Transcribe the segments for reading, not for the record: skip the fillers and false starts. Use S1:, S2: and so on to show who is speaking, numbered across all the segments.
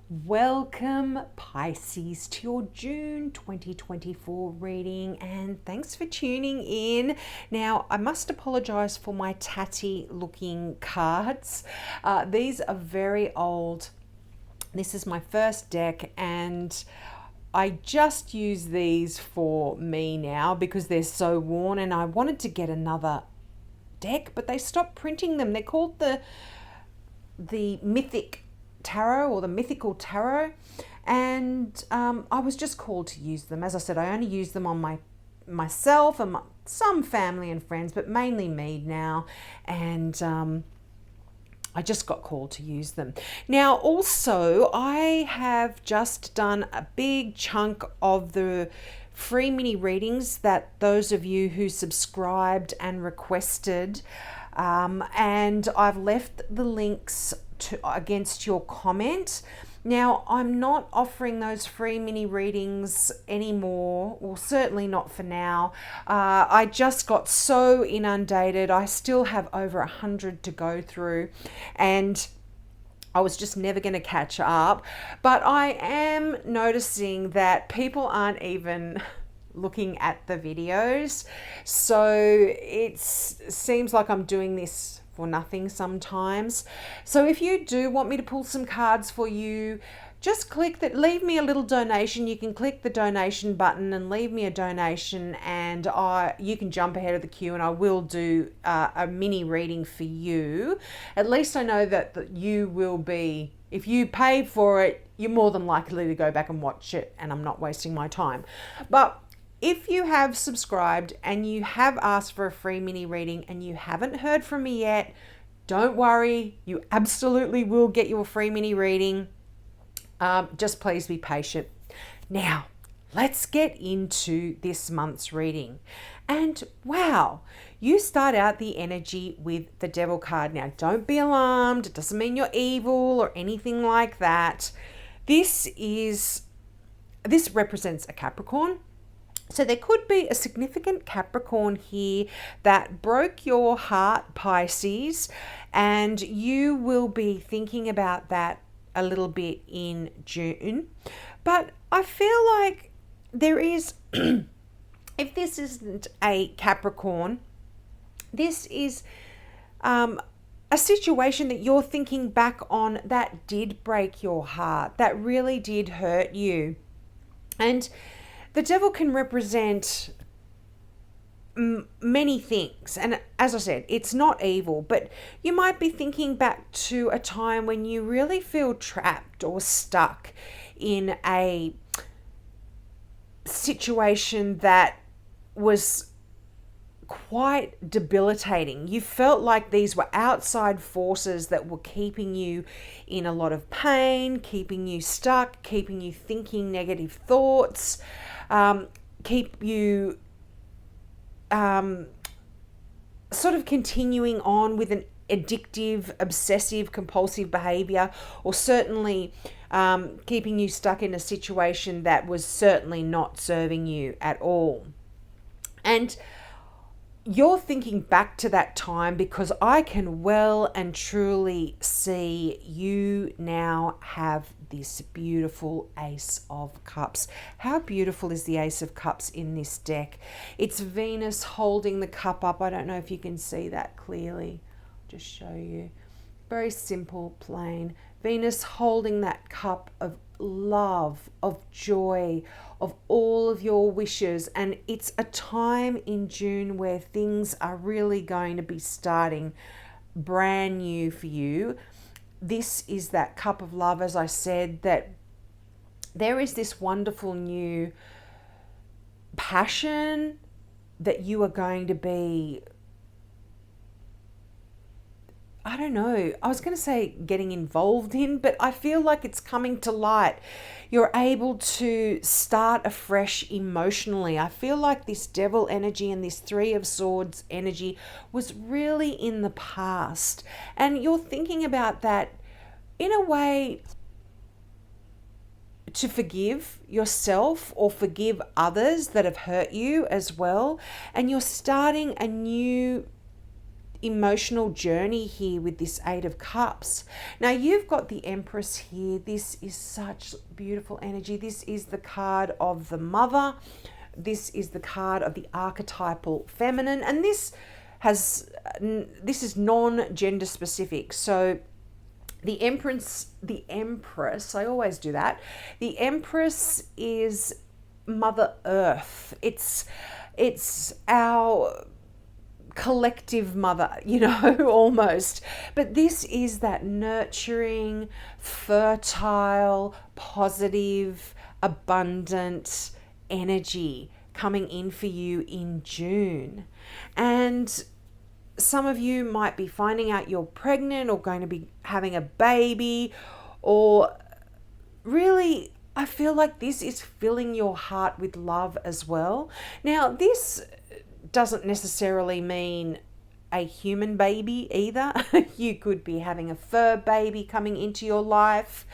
S1: Welcome, Pisces, to your June 2024 reading, and thanks for tuning in. Now, I must apologize for my tatty looking cards. These are very old. This is my first deck, and I just use these for me now because they're so worn, and I wanted to get another deck, but they stopped printing them. They're called the Mythic Tarot or the Mythical Tarot, and I was just called to use them. As I said, I only use them on myself and some family and friends, but mainly me now, and I just got called to use them. Now, also, I have just done a big chunk of the free mini readings that those of you who subscribed and requested, and I've left the links against your comment. Now, I'm not offering those free mini readings anymore, well, certainly not for now. I just got so inundated. I still have over 100 to go through, and I was just never going to catch up. But I am noticing that people aren't even looking at the videos. So it seems like I'm doing this for nothing sometimes. So if you do want me to pull some cards for you, just click that, leave me a little donation. You can click the donation button and leave me a donation, and you can jump ahead of the queue, and I will do a mini reading for you. At least I know that you will be, if you pay for it, you're more than likely to go back and watch it, and I'm not wasting my time. But if you have subscribed and you have asked for a free mini reading and you haven't heard from me yet, don't worry, you absolutely will get your free mini reading. Just please be patient. Now, let's get into this month's reading. And wow, you start out the energy with the Devil card. Now, don't be alarmed. It doesn't mean you're evil or anything like that. This represents a Capricorn. So there could be a significant Capricorn here that broke your heart, Pisces, and you will be thinking about that a little bit in June. But I feel like there is, if this isn't a Capricorn, this is a situation that you're thinking back on that did break your heart, that really did hurt you. And the Devil can represent many things. And as I said, it's not evil, but you might be thinking back to a time when you really feel trapped or stuck in a situation that was quite debilitating. You felt like these were outside forces that were keeping you in a lot of pain, keeping you stuck, keeping you thinking negative thoughts, keep you sort of continuing on with an addictive, obsessive, compulsive behavior, or certainly keeping you stuck in a situation that was certainly not serving you at all. And you're thinking back to that time because I can well and truly see you now have this beautiful Ace of Cups. How beautiful is the Ace of Cups in this deck? It's Venus holding the cup up. I don't know if you can see that clearly. I'll just show you. Very simple, plain. Venus holding that cup of love, of joy, of all of your wishes. And it's a time in June where things are really going to be starting brand new for you. This is that cup of love, as I said, that there is this wonderful new passion that you are going to be, I don't know, I was going to say getting involved in, but I feel like it's coming to light. You're able to start afresh emotionally. I feel like this Devil energy and this Three of Swords energy was really in the past. And you're thinking about that in a way to forgive yourself or forgive others that have hurt you as well. And you're starting a new emotional journey here with this Eight of Cups. Now you've got the Empress here. This is such beautiful energy. This is the card of the mother. This is the card of the archetypal feminine, and this is non-gender specific. So the Empress, I always do that. The Empress is Mother Earth. It's our collective mother, almost. But this is that nurturing, fertile, positive, abundant energy coming in for you in June. And some of you might be finding out you're pregnant or going to be having a baby, or really, I feel like this is filling your heart with love as well. Now, this doesn't necessarily mean a human baby either. You could be having a fur baby coming into your life.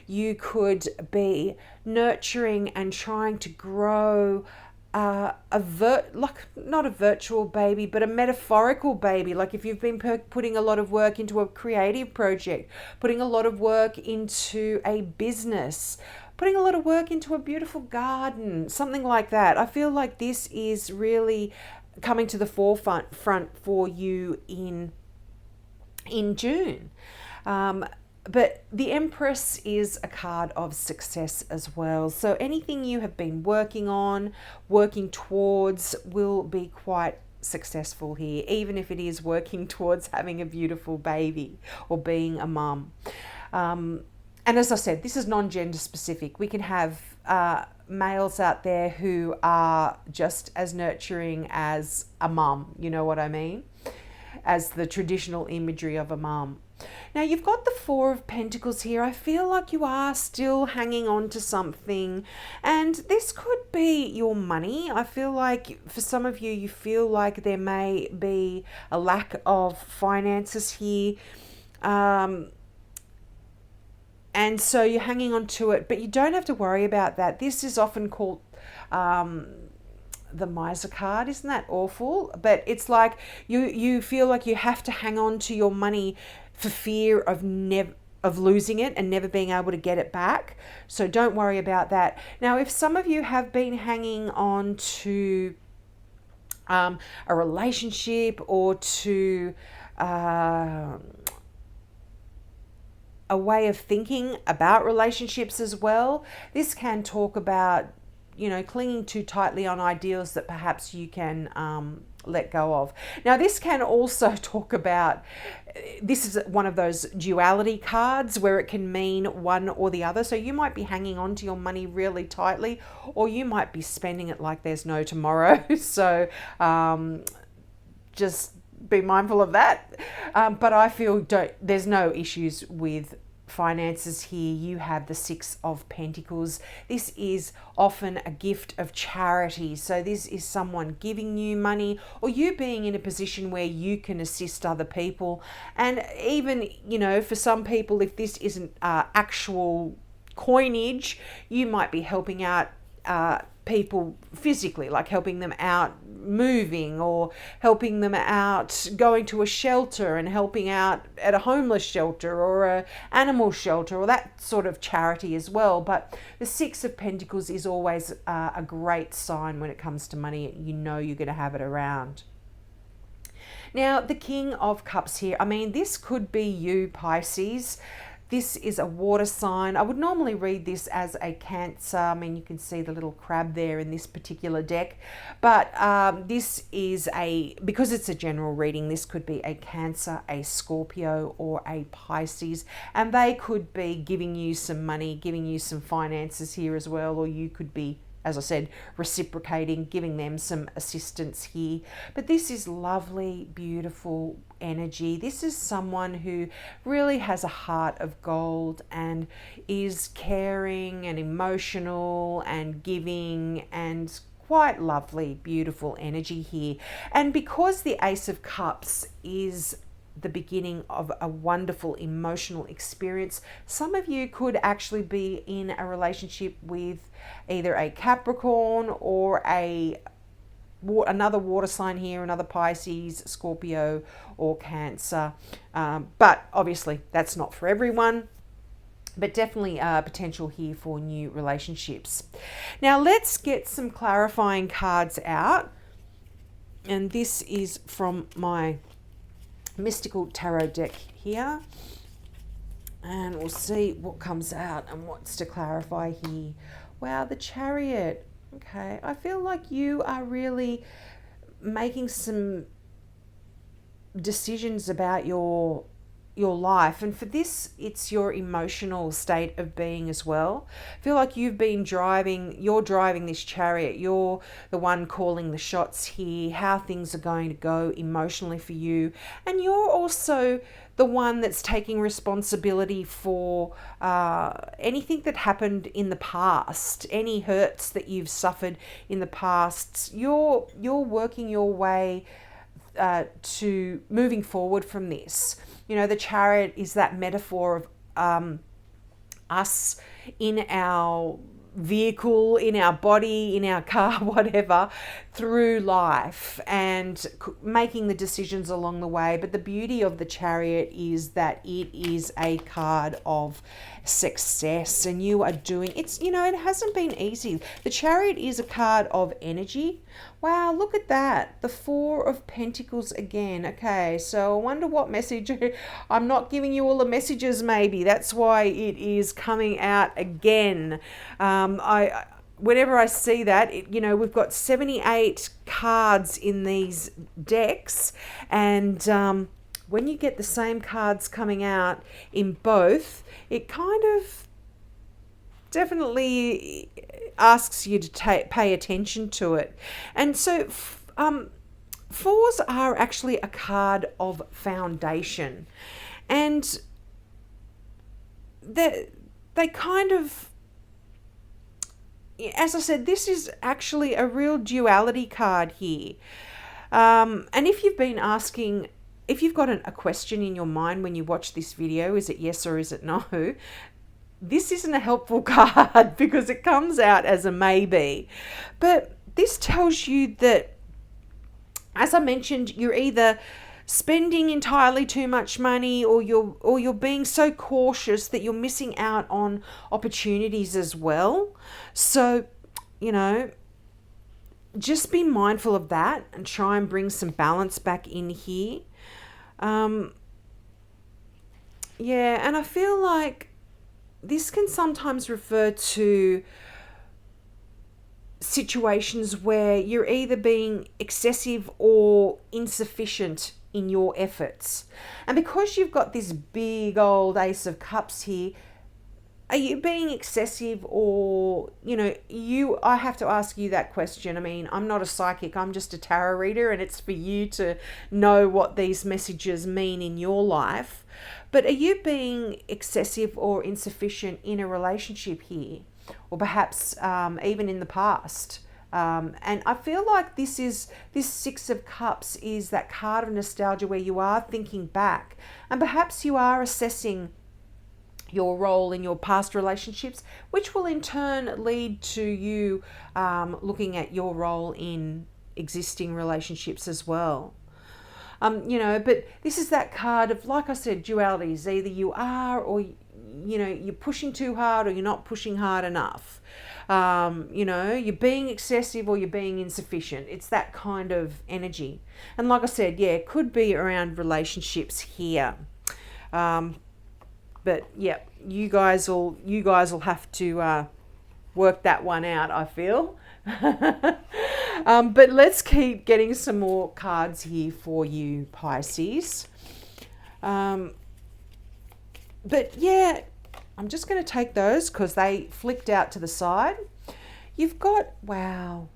S1: You could be nurturing and trying to grow not a virtual baby, but a metaphorical baby. Like if you've been putting a lot of work into a creative project, putting a lot of work into a business, putting a lot of work into a beautiful garden, something like that. I feel like this is really coming to the forefront for you in June. But the Empress is a card of success as well. So anything you have been working on, working towards, will be quite successful here, even if it is working towards having a beautiful baby or being a mum. And as I said, this is non-gender specific. We can have males out there who are just as nurturing as a mum, you know what I mean? As the traditional imagery of a mum. Now you've got the Four of Pentacles here. I feel like you are still hanging on to something, and this could be your money. I feel like for some of you, you feel like there may be a lack of finances here. And so you're hanging on to it, but you don't have to worry about that. This is often called the miser card. Isn't that awful? But it's like you feel like you have to hang on to your money for fear of losing it and never being able to get it back. So don't worry about that. Now, if some of you have been hanging on to a relationship or to a way of thinking about relationships as well, this can talk about, clinging too tightly on ideals that perhaps you can let go of. Now, this can also talk about, this is one of those duality cards where it can mean one or the other. So you might be hanging on to your money really tightly, or you might be spending it like there's no tomorrow. So just be mindful of that. But I feel there's no issues with finances here. You have the Six of Pentacles. This is often a gift of charity. So this is someone giving you money, or you being in a position where you can assist other people. And even, for some people, if this isn't actual coinage, you might be helping out people physically, like helping them out moving, or helping them out going to a shelter and helping out at a homeless shelter or a animal shelter, or that sort of charity as well. But the Six of Pentacles is always a great sign when it comes to money. You're going to have it around. Now, the King of Cups here, this could be you, Pisces. This is a water sign. I would normally read this as a Cancer. You can see the little crab there in this particular deck. But this is because it's a general reading, this could be a Cancer, a Scorpio, or a Pisces. And they could be giving you some money, giving you some finances here as well. Or you could be, as I said, reciprocating, giving them some assistance here. But this is lovely, beautiful energy. This is someone who really has a heart of gold and is caring and emotional and giving, and quite lovely, beautiful energy here. And because the Ace of Cups is the beginning of a wonderful emotional experience, some of you could actually be in a relationship with either a Capricorn or a another water sign here, another Pisces, Scorpio, or Cancer. But obviously that's not for everyone. But definitely potential here for new relationships. Now let's get some clarifying cards out. And this is from my mystical tarot deck here. And we'll see what comes out and what's to clarify here. Wow, the Chariot. Okay, I feel like you are really making some decisions about your life, and for this it's your emotional state of being as well. I feel like you're driving this chariot. You're the one calling the shots here, how things are going to go emotionally for you, and you're also the one that's taking responsibility for anything that happened in the past, any hurts that you've suffered in the past. You're working your way to moving forward from this. You know, the Chariot is that metaphor of us in our vehicle, in our body, in our car, whatever, through life and making the decisions along the way. But the beauty of the Chariot is that it is a card of success, and you are doing it's, you know, it hasn't been easy. The Chariot is a card of energy. Wow, look at that. The Four of Pentacles again. Okay, so I wonder what message. I'm not giving you all the messages, maybe. That's why it is coming out again. Whenever I see that, you know, we've got 78 cards in these decks, and when you get the same cards coming out in both, it kind of definitely asks you to pay attention to it. And so fours are actually a card of foundation, and they kind of, as I said, this is actually a real duality card here. And if you've been asking, if you've got a question in your mind when you watch this video, is it yes or is it no? This isn't a helpful card because it comes out as a maybe. But this tells you that, as I mentioned, you're either spending entirely too much money, or you're being so cautious that you're missing out on opportunities as well. So, you know, just be mindful of that and try and bring some balance back in here. Yeah, and I feel like this can sometimes refer to situations where you're either being excessive or insufficient in your efforts. And because you've got this big old Ace of Cups here, are you being excessive, or, you know, I have to ask you that question. I mean, I'm not a psychic, I'm just a tarot reader, and it's for you to know what these messages mean in your life. But are you being excessive or insufficient in a relationship here? Or perhaps even in the past? And I feel like this Six of Cups is that card of nostalgia where you are thinking back, and perhaps you are assessing your role in your past relationships, which will in turn lead to you looking at your role in existing relationships as well. You know, but this is that card of, like I said, dualities. Either you are, or, you know, you're pushing too hard, or you're not pushing hard enough. You know, you're being excessive or you're being insufficient. It's that kind of energy. And like I said, yeah, it could be around relationships here. But yeah, you guys will have to work that one out, I feel. But let's keep getting some more cards here for you, Pisces. But yeah, I'm just going to take those because they flicked out to the side. You've got, wow,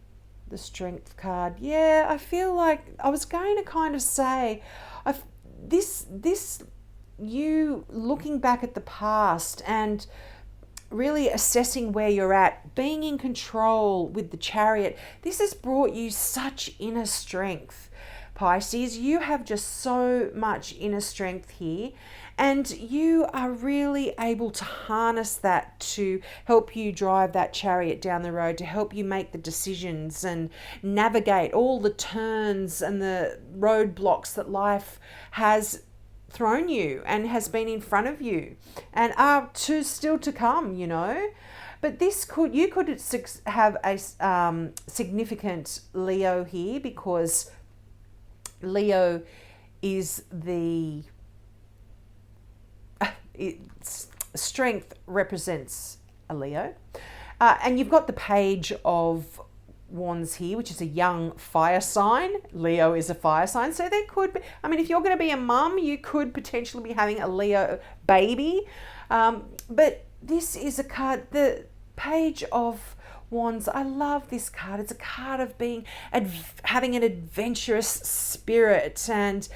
S1: the Strength card. Yeah, I feel like I was going to kind of say, you looking back at the past and really assessing where you're at, being in control with the Chariot. This has brought you such inner strength, Pisces. You have just so much inner strength here, And you are really able to harness that to help you drive that chariot down the road, to help you make the decisions and navigate all the turns and the roadblocks that life has thrown you and has been in front of you and are still to come, But you could have a significant Leo here, because Leo is its strength represents a Leo. And you've got the Page of Wands here, which is a young fire sign. Leo is a fire sign. So there could be, if you're going to be a mum, you could potentially be having a Leo baby. But this is a card, the Page of Wands. I love this card. It's a card of having an adventurous spirit and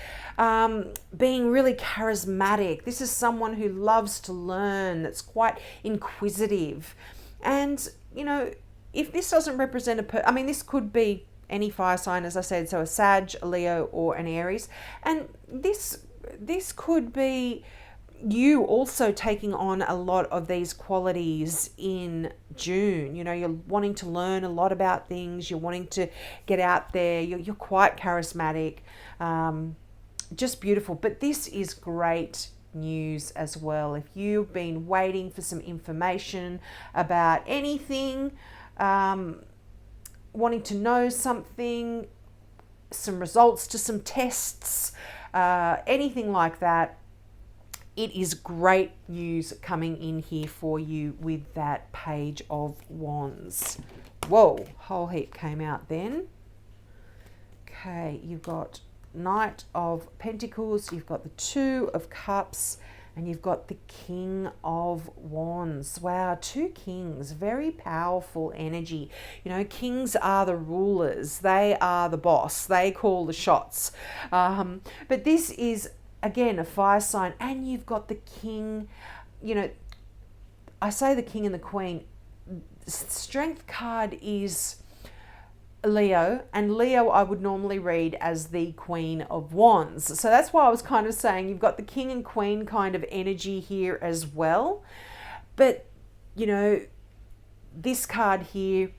S1: being really charismatic. This is someone who loves to learn, that's quite inquisitive. And, if this doesn't represent this could be any fire sign, as I said, so a Sag, a Leo, or an Aries. And this could be you also taking on a lot of these qualities in June. You're wanting to learn a lot about things. You're wanting to get out there. You're quite charismatic. Just beautiful. But this is great news as well. If you've been waiting for some information about anything, wanting to know something, some results to some tests, anything like that, it is great news coming in here for you with that Page of Wands. Whoa, whole heap came out then. Okay, you've got Knight of Pentacles, you've got the Two of Cups, and you've got the King of Wands. Wow, two kings, very powerful energy. Kings are the rulers. They are the boss. They call the shots. But this is, again, a fire sign. And you've got the king, I say the king and the queen. Strength card is Leo, and Leo I would normally read as the Queen of Wands. So that's why I was kind of saying you've got the king and queen kind of energy here as well. But, this card here,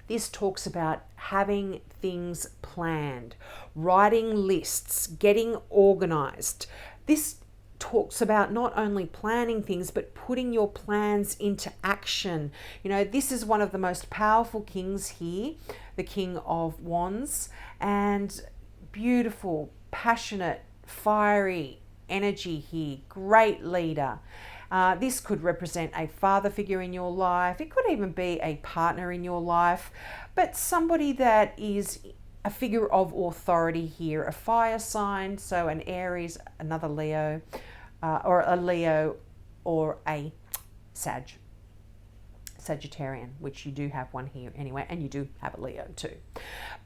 S1: this talks about having things planned, writing lists, getting organized. This talks about not only planning things, but putting your plans into action. This is one of the most powerful kings here, the King of Wands, and beautiful, passionate, fiery energy here. Great leader. This could represent a father figure in your life. It could even be a partner in your life, but somebody that is a figure of authority here, a fire sign, so an Aries, another Leo, or a Leo, or a Sagittarian, which you do have one here anyway, and you do have a Leo too.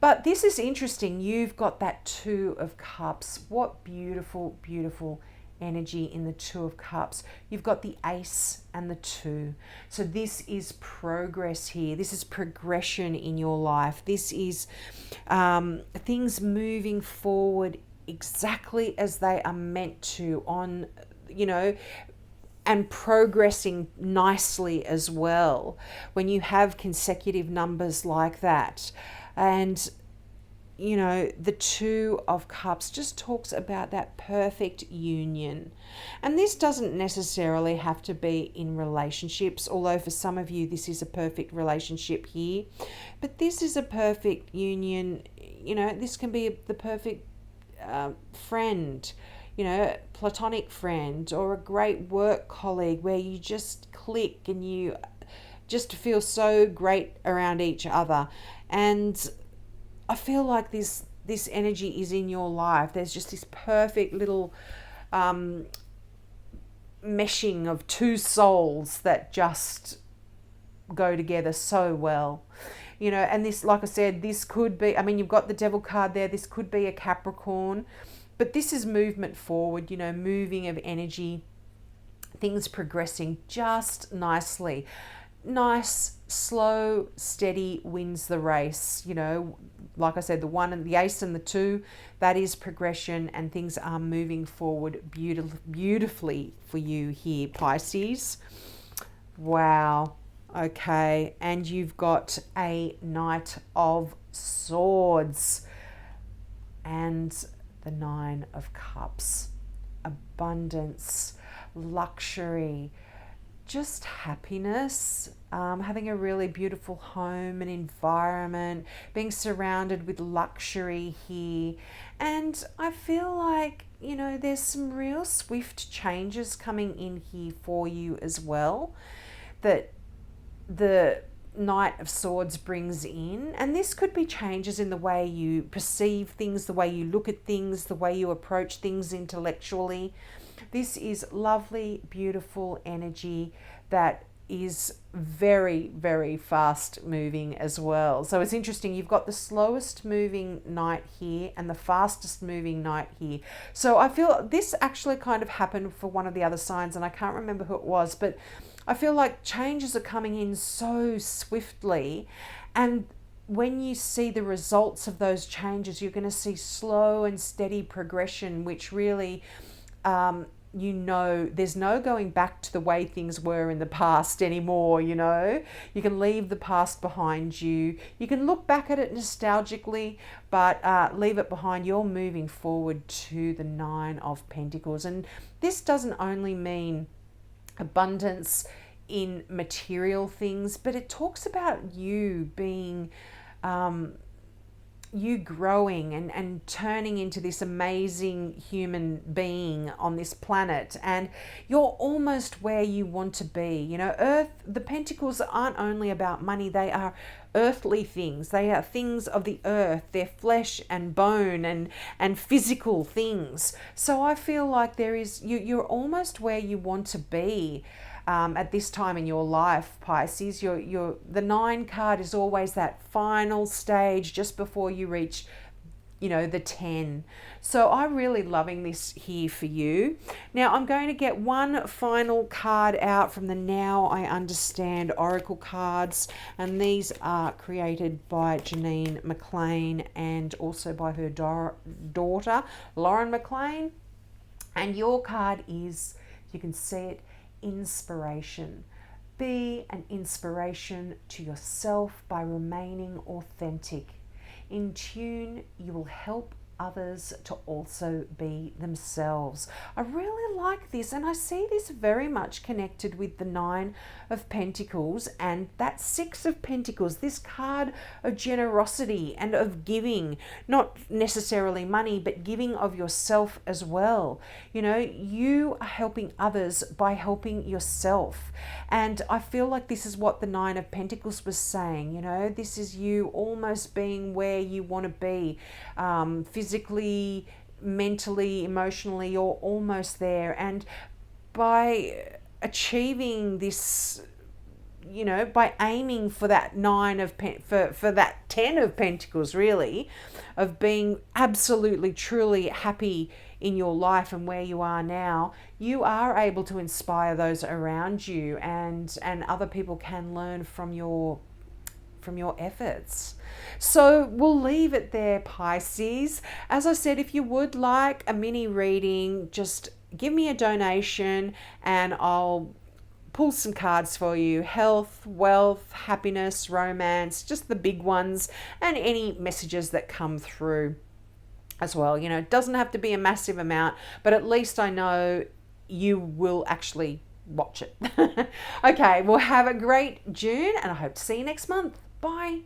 S1: But this is interesting. You've got that Two of Cups. What beautiful, beautiful energy in the Two of Cups. You've got the Ace and the Two. So this is progress here. This is progression in your life. This is things moving forward exactly as they are meant to, on, and progressing nicely as well when you have consecutive numbers like that. And the Two of Cups just talks about that perfect union. And this doesn't necessarily have to be in relationships, although for some of you this is a perfect relationship here. But this is a perfect union. This can be the perfect friend, platonic friend, or a great work colleague where you just click and you just feel so great around each other. And I feel like this energy is in your life. There's just this perfect little meshing of two souls that just go together so well. And this, like I said, this could be, you've got the Devil card there. This could be a Capricorn, but this is movement forward, moving of energy, things progressing just nicely. nice, slow, steady wins the race. Like I said, the one and the ace and the two, that is progression, and things are moving forward beautifully for you here, Pisces. Wow. Okay. And you've got a Knight of Swords and the Nine of Cups. Abundance, luxury, just happiness, having a really beautiful home and environment, being surrounded with luxury here. And I feel like, there's some real swift changes coming in here for you as well, that the Knight of Swords brings in. And this could be changes in the way you perceive things, the way you look at things, the way you approach things intellectually. This is lovely, beautiful energy that is very, very fast moving as well. So it's interesting, you've got the slowest moving knight here and the fastest moving knight here. So I feel this actually kind of happened for one of the other signs, and I can't remember who it was, but I feel like changes are coming in so swiftly, and when you see the results of those changes, you're going to see slow and steady progression, which really there's no going back to the way things were in the past anymore. You can leave the past behind you. You can look back at it nostalgically, but leave it behind. You're moving forward to the Nine of Pentacles. And this doesn't only mean abundance in material things, but it talks about you being you growing and turning into this amazing human being on this planet, and you're almost where you want to be. Earth, the Pentacles aren't only about money, they are earthly things. They are things of the earth. They're flesh and bone and physical things. So I feel like you're almost where you want to be. At this time in your life, Pisces, the 9 card is always that final stage just before you reach, the 10. So I'm really loving this here for you. Now I'm going to get one final card out from the Now I Understand Oracle cards, and these are created by Janine McLean and also by her daughter, Lauren McLean. And your card is, you can see it, inspiration. Be an inspiration to yourself by remaining authentic. In tune, you will help others to also be themselves. I really like this, and I see this very much connected with the 9 of Pentacles and that 6 of Pentacles, this card of generosity and of giving, not necessarily money, but giving of yourself as well. You are helping others by helping yourself. And I feel like this is what the 9 of Pentacles was saying. This is you almost being where you want to be, physically, mentally, emotionally. You're almost there, and by achieving this, by aiming for that 9 of for that 10 of Pentacles, really, of being absolutely truly happy in your life and where you are now, you are able to inspire those around you, and other people can learn from your efforts. So we'll leave it there, Pisces. As I said, if you would like a mini reading, just give me a donation and I'll pull some cards for you. Health, wealth, happiness, romance, just the big ones, and any messages that come through as well. It doesn't have to be a massive amount, but at least I know you will actually watch it. Okay, well, have a great June, and I hope to see you next month. Bye.